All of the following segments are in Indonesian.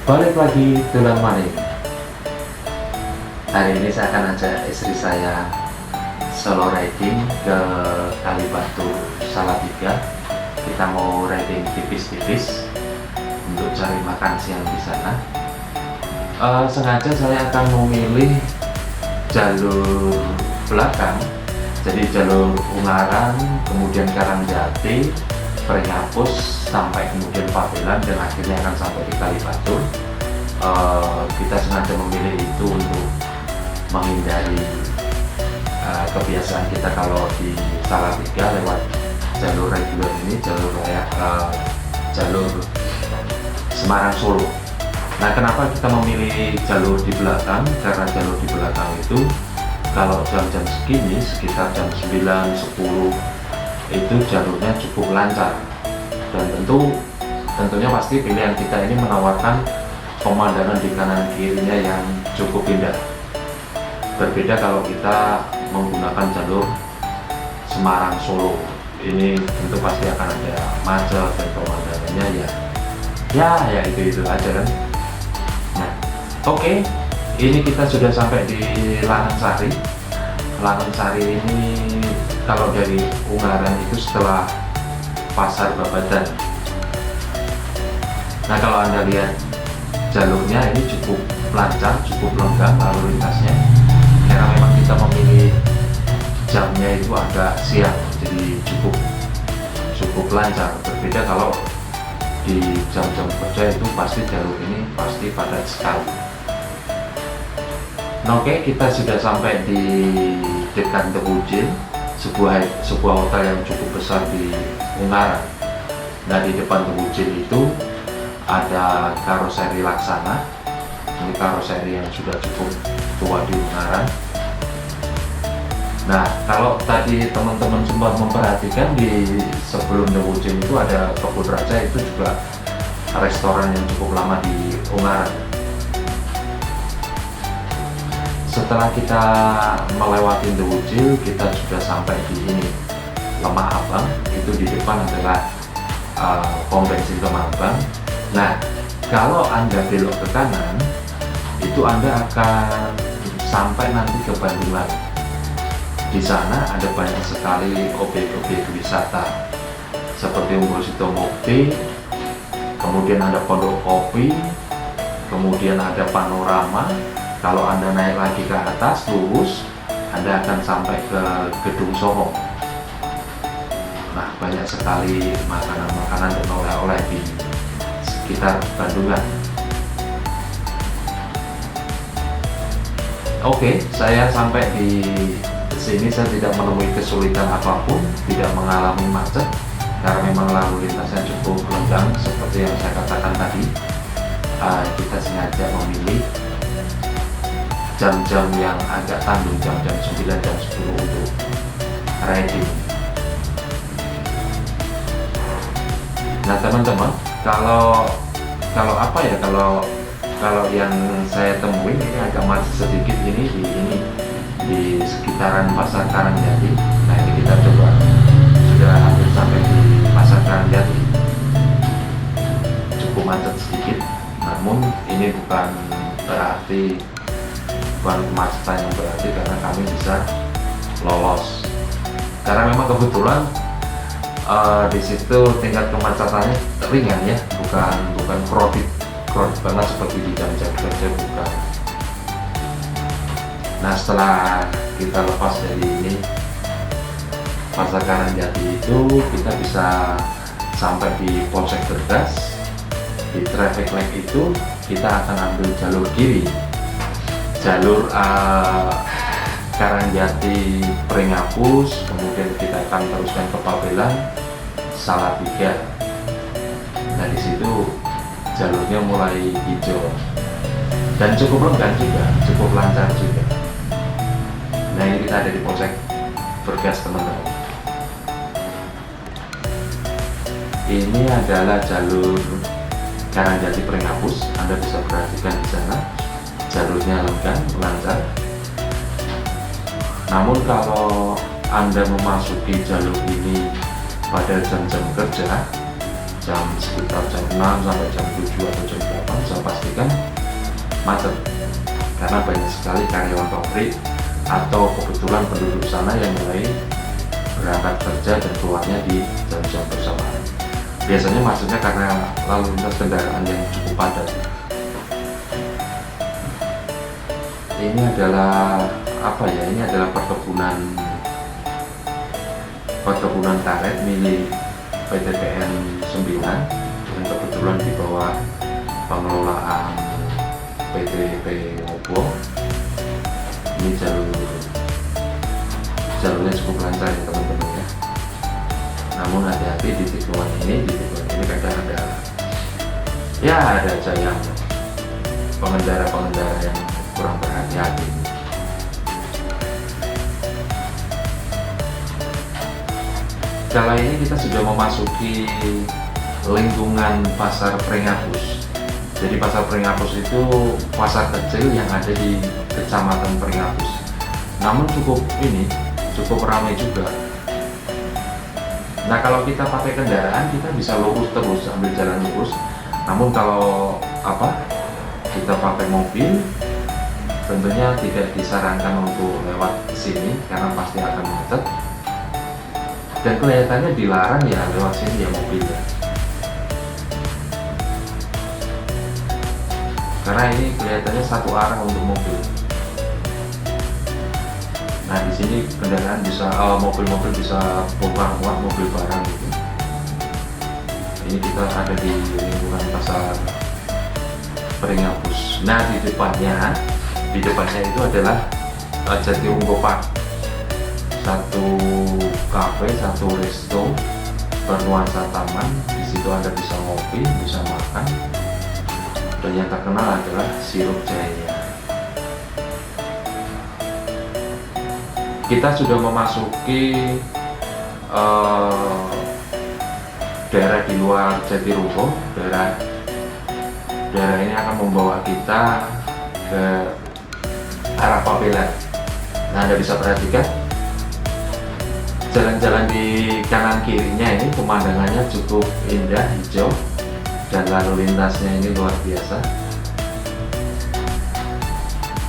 Balik lagi tulang maning. Hari ini saya akan ajak istri saya solo riding ke Kalibatu Salatiga. Kita mau riding tipis-tipis untuk cari makan siang di sana. Sengaja saya akan memilih jalur belakang, jadi jalur Ungaran, kemudian Karangjati, Prenghapus, sampai kemudian Pabelan, dan akhirnya akan sampai di Kalibatu. Kita sengaja memilih itu untuk menghindari kebiasaan kita kalau di Salatiga lewat jalur reguler ini, jalur Semarang Solo. Nah, kenapa kita memilih jalur di belakang? Karena jalur di belakang itu kalau jam-jam segini, sekitar jam 9-10, itu jalurnya cukup lancar, dan tentunya pasti pilihan kita ini menawarkan pemandangan di kanan kirinya yang cukup indah. Berbeda kalau kita menggunakan jalur Semarang Solo, ini tentu pasti akan ada macet dan pemandangannya ya itu aja kan. Nah, oke, ini kita sudah sampai di Lanangsari. Lanangsari ini kalau dari Ungaran itu setelah Pasar Babadan. Nah, kalau Anda lihat jalurnya ini cukup lancar, cukup lenggang lalu lintasnya, karena memang kita memilih jamnya itu agak siang, jadi cukup lancar. Berbeda kalau di jam-jam kerja itu pasti jalur ini pasti padat sekali. Nah, oke, kita sudah sampai di dekat Tewujil, sebuah hotel yang cukup besar di Ungaran. Nah, di depan Tewujil itu ada karoseri Laksana. Ini karoseri yang sudah cukup tua di Ungaran. Nah, kalau tadi teman-teman sempat memperhatikan, di sebelum Tewujil itu ada Kebun Raja, itu juga restoran yang cukup lama di Ungaran. Setelah kita melewati Tewujil, kita sudah sampai di ini, Lemah Abang. Itu di depan adalah pom bensin Lemah Abang. Nah, kalau Anda belok ke kanan, itu Anda akan sampai nanti ke Bandung Lari. Di sana ada banyak sekali objek-objek wisata seperti Umbul Sitomukti, kemudian ada Pondok Kopi, kemudian ada panorama. Kalau Anda naik lagi ke atas lurus, Anda akan sampai ke Gedung Soho. Nah, banyak sekali makanan-makanan dan oleh-oleh di sekitar Bandungan. Oke, saya sampai di sini, saya tidak menemui kesulitan apapun, tidak mengalami macet, karena memang lalu lintasnya cukup lenggang seperti yang saya katakan tadi. Kita sengaja memilih jam-jam yang agak tandung, jam-jam 9 dan 10 untuk riding. Nah, teman-teman, kalau yang saya temuin ini agak macet sedikit ini di sekitaran Pasar Karangjati. Nah, ini kita coba, sudah hampir sampai di Pasar Karangjati, cukup macet sedikit, namun ini bukan kemacetan yang berarti, karena kami bisa lolos, karena memang kebetulan di situ tingkat kemacetannya ringan ya, bukan crowded banget seperti di jam-jam kerja, bukan. Nah, setelah kita lepas dari ini Pasar Karangjati itu, kita bisa sampai di Polsek Bergas. Di traffic light itu kita akan ambil jalur kiri, jalur Karangjati Prenghapus, kemudian kita akan teruskan ke Pabelan Salatiga. Nah, di situ jalurnya mulai hijau dan cukup lenggang juga, cukup lancar juga. Nah, ini kita ada di Polsek Bergas, teman-teman. Ini adalah jalur Karangjati Prenghapus. Anda bisa perhatikan di sana, jalurnya lenggang, lancar. Namun kalau Anda memasuki jalur ini pada jam-jam kerja, sekitar jam 6 sampai jam 7 atau jam 8, saya pastikan macet karena banyak sekali karyawan pabrik atau kebetulan penduduk sana yang mulai berangkat kerja dan keluarnya di jam-jam bersamaan. Biasanya macetnya karena lalu lintas kendaraan yang cukup padat. Ini adalah apa ya? Ini adalah perkebunan karet milik PT PN 9 yang kebetulan di bawah pengelolaan PT Obo. Ini jalurnya cukup lancar ya teman-teman ya. Namun hati-hati di tikungan ini kadang ada aja yang pengendara yang kurang berhati-hati. Kala ini kita sudah memasuki lingkungan Pasar Pringapus. Jadi Pasar Pringapus itu pasar kecil yang ada di Kecamatan Pringapus. Namun cukup ramai juga. Nah, kalau kita pakai kendaraan kita bisa lurus terus, ambil jalan lurus. Namun kalau kita pakai mobil, tentunya tidak disarankan untuk lewat sini karena pasti akan macet. Dan kelihatannya dilarang ya lewat sini ya mobilnya. Karena ini kelihatannya satu arah untuk mobil. Nah, di sini kendaraan mobil-mobil bisa bongkar muat mobil barang gitu. Ini kita ada di lingkungan Pasar Pringapus. Nah, di depannya itu adalah Jatiunggo Park. Satu kafe, satu resto bernuansa taman. Di situ Anda bisa ngopi, bisa makan. Dan yang terkenal adalah sirup jahenya. Kita sudah memasuki daerah di luar Jatirogo. Daerah ini akan membawa kita ke arah Pabelan. Nah, Anda bisa perhatikan jalan-jalan di kanan kirinya ini pemandangannya cukup indah, hijau, dan lalu lintasnya ini luar biasa,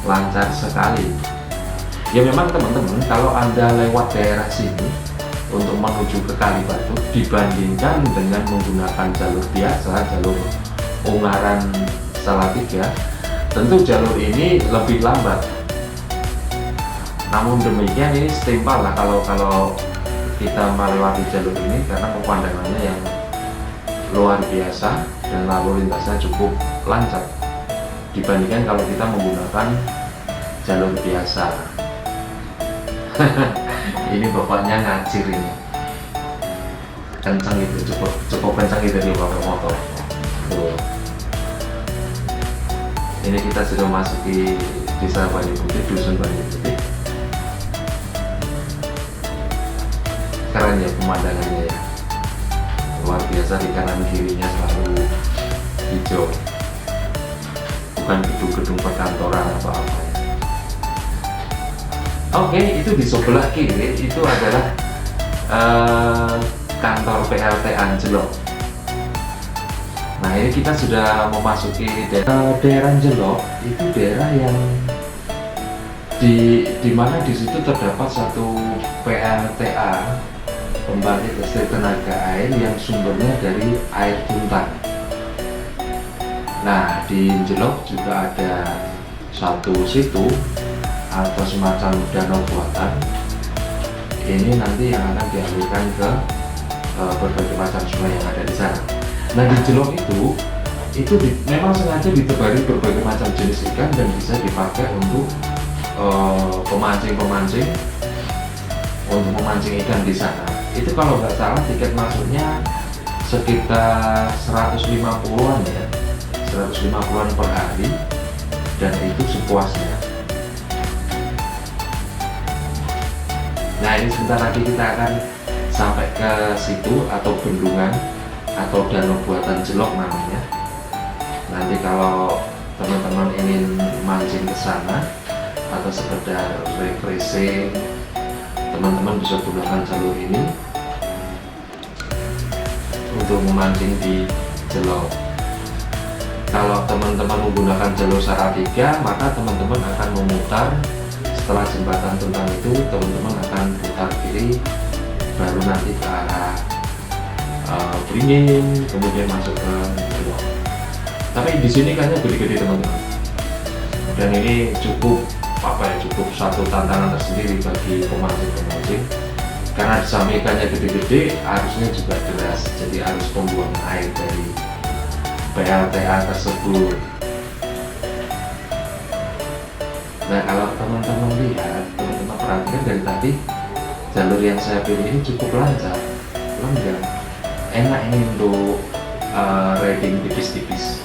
lancar sekali. Ya memang teman-teman, kalau Anda lewat daerah sini untuk menuju ke Kalibatu dibandingkan dengan menggunakan jalur biasa, jalur Ungaran Salatiga, tentu jalur ini lebih lambat. Namun demikian ini setimpal lah kalau kita melewati jalur ini karena pemandangannya yang luar biasa dan lalu lintasnya cukup lancar dibandingkan kalau kita menggunakan jalur biasa. Ini bapaknya ngacir ini, kencang itu, cukup kencang itu di pakai motor. Tuh. Ini kita sudah masuki desa Banyu Putih, dusun Banyu Putih. Keren ya pemandangannya ya, luar biasa. Di kanan kirinya selalu hijau, bukan gedung-gedung perkantoran atau apa ya. Oke, itu di sebelah kiri itu adalah kantor PLT Anjelok. Nah, ini kita sudah memasuki daerah Anjelok. Itu daerah yang di mana di situ terdapat satu PLTA, pembangkit listrik tenaga air yang sumbernya dari air tuntan. Nah, di Anjelok juga ada satu situ atau semacam danau buatan. Ini nanti yang akan dialirkan ke berbagai macam sungai yang ada di sana. Nah, di Jelok itu memang sengaja ditebari berbagai macam jenis ikan dan bisa dipakai untuk pemancing untuk memancing ikan di sana. Itu kalau nggak salah tiket masuknya sekitar 150-an ya, 150-an per hari, dan itu sepuasnya. Nah, ini sebentar lagi kita akan sampai ke situ, atau bendungan atau danau buatan Jelok namanya. Nanti kalau teman-teman ingin mancing ke sana atau sekedar refreshing, teman-teman bisa gunakan jalur ini untuk memancing di Jelok. Kalau teman-teman menggunakan jalur Salatiga, maka teman-teman akan memutar. Setelah jembatan Tuntang itu, teman-teman akan putar kiri, baru nanti ke arah Beringin, kemudian masuk ke Jelok. Tapi di sini kayaknya gede-gede teman-teman, dan ini cukup cukup satu tantangan tersendiri bagi pemancing-pemancing, karena di samping ikannya gede-gede, arusnya juga deras, jadi arus pembuangan air dari PLTA tersebut. Nah, kalau teman-teman lihat, teman-teman perhatikan dari tadi, jalur yang saya pilih ini cukup lancar, lenggang, enak ini untuk riding tipis-tipis,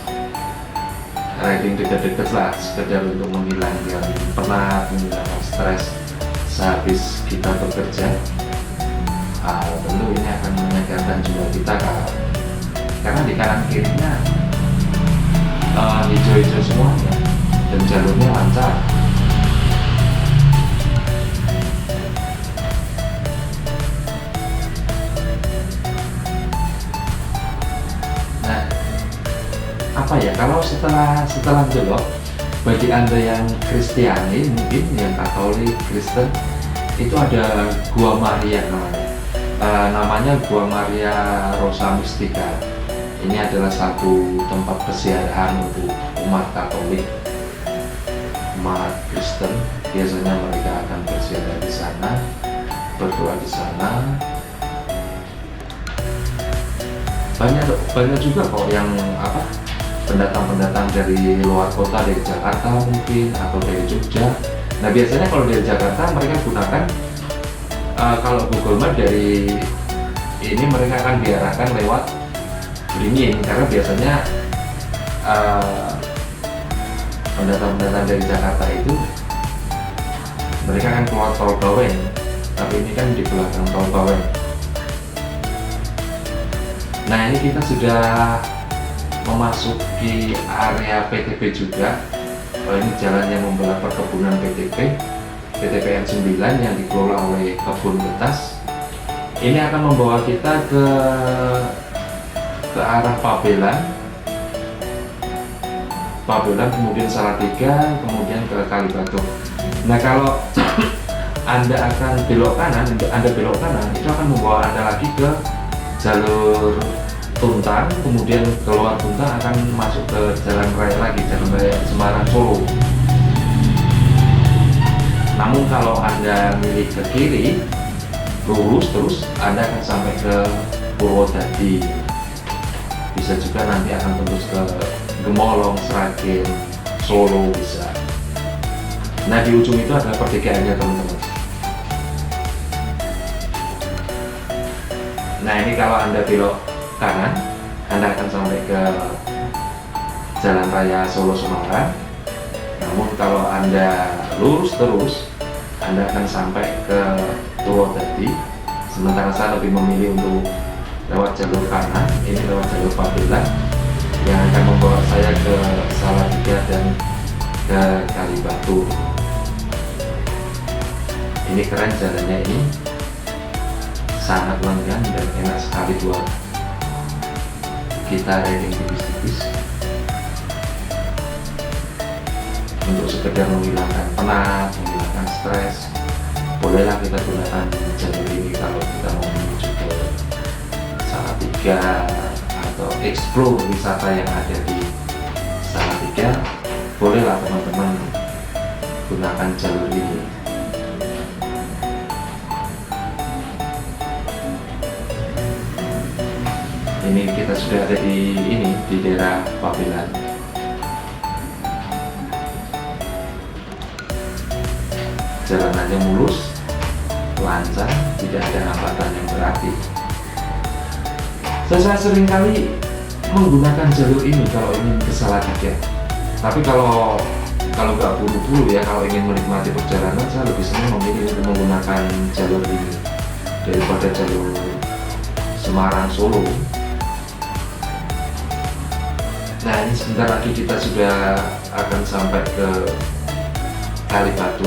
riding dekat-dekat lah, sekedar untuk menghilangkan penat, menghilangkan stres sehabis kita bekerja. Tentu ini akan menyegarkan jiwa kita, karena di kanan kirinya hijau-hijau semuanya dan jalurnya lancar. Nah, kalau setelah Jelok, bagi Anda yang Kristiani, mungkin yang Katolik, Kristen, itu ada Gua Maria namanya Gua Maria Rosa Mystica. Ini adalah satu tempat peziarahan untuk umat Katolik, umat Kristen. Biasanya mereka akan berziarah di sana, berdoa di sana. Banyak juga kok yang pendatang-pendatang dari luar kota, dari Jakarta mungkin, atau dari Jogja. Nah, biasanya kalau dari Jakarta mereka gunakan kalau Google Map dari ini, mereka akan diarahkan lewat Beringin, karena biasanya pendatang-pendatang dari Jakarta itu mereka akan keluar Tol Bawen, tapi ini kan di belakang Tol Bawen. Nah, ini kita sudah memasuki area PTP juga. Ini jalan yang membelah perkebunan PTPN 9 yang dikelola oleh Kebun Betas. Ini akan membawa kita ke arah Pabelan, kemudian Salatiga, kemudian ke Kalibatu. Nah, kalau Anda akan belok kanan, itu akan membawa Anda lagi ke jalur Tuntang, kemudian keluar Tuntang akan masuk ke jalan raya Semarang Solo. Namun kalau Anda milih ke kiri, lurus terus, Anda akan sampai ke Purwodadi. Bisa juga nanti akan tembus ke Gemolong, Sragen, Solo bisa. Nah, di ujung itu adalah pertigaannya teman-teman. Nah, ini kalau Anda belok kanan, Anda akan sampai ke Jalan Raya Solo Semarang. Namun kalau Anda lurus terus, Anda akan sampai ke Purwodadi. Sementara saya lebih memilih untuk lewat jalur kanan, ini lewat jalur Pabelan yang akan membawa saya ke Salatiga dan ke Kalibatu. Ini keren jalannya, ini sangat lenggang dan enak sekali buat kita riding tipis-tipis untuk sekedar menghilangkan penat, menghilangkan stres. Bolehlah kita gunakan jalur ini kalau kita mau menuju ke Salatiga atau explore wisata yang ada di Salatiga. Bolehlah teman-teman gunakan jalur ini. Ini kita sudah ada di daerah Pabelan. Jalanannya mulus, lancar, tidak ada hambatan yang berarti. Saya sering kali menggunakan jalur ini kalau ingin ke Salatiga. Tapi kalau nggak buru-buru ya, kalau ingin menikmati perjalanan, saya lebih senang memilih untuk menggunakan jalur ini daripada jalur Semarang Solo. Nah, ini sebentar lagi kita sudah akan sampai ke Kalibatu.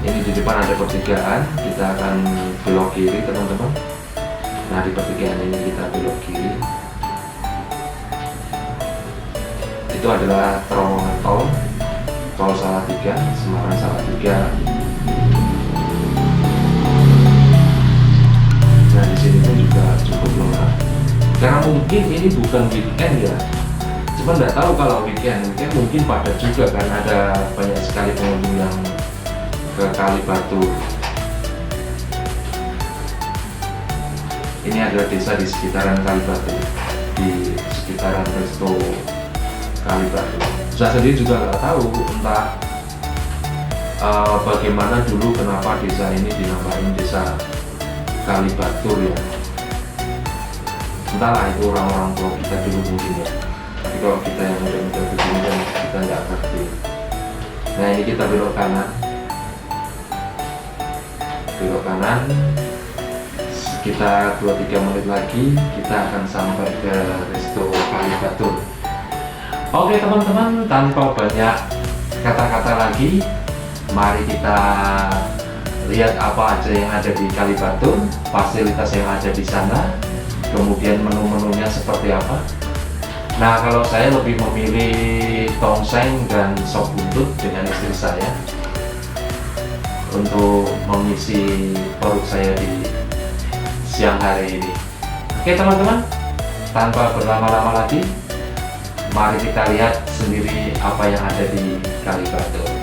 Ini di depan ada pertigaan, kita akan belok kiri teman-teman. Nah, di pertigaan ini kita belok kiri. Itu adalah terowongan tol Salatiga, Semarang Salatiga. Nah, di sini pun juga cukup lengkap. Karena mungkin ini bukan weekend ya, cuma nggak tahu kalau weekend mungkin padat juga kan, ada banyak sekali pengunjung yang ke Kalibatu. Ini adalah desa di sekitaran Kalibatu, di sekitaran Resto Kalibatu. Saya sendiri juga nggak tahu entah bagaimana dulu kenapa desa ini dinamain desa Kalibatu ya. Entahlah itu orang-orang tua kita dulu mungkin ya. Tapi kalau kita yang muda-muda begini kan kita nggak ngerti. Nah, ini kita belok kanan. Belok kanan. Sekitar 2-3 menit lagi kita akan sampai ke Resto Kalibatu. Oke teman-teman, tanpa banyak kata-kata lagi, mari kita lihat apa aja yang ada di Kalibatu, fasilitas yang ada di sana, kemudian menu-menunya seperti apa. Nah, kalau saya lebih memilih tongseng dan sop buntut dengan istri saya untuk mengisi perut saya di siang hari ini. Oke teman-teman, tanpa berlama-lama lagi, mari kita lihat sendiri apa yang ada di Kalibatu.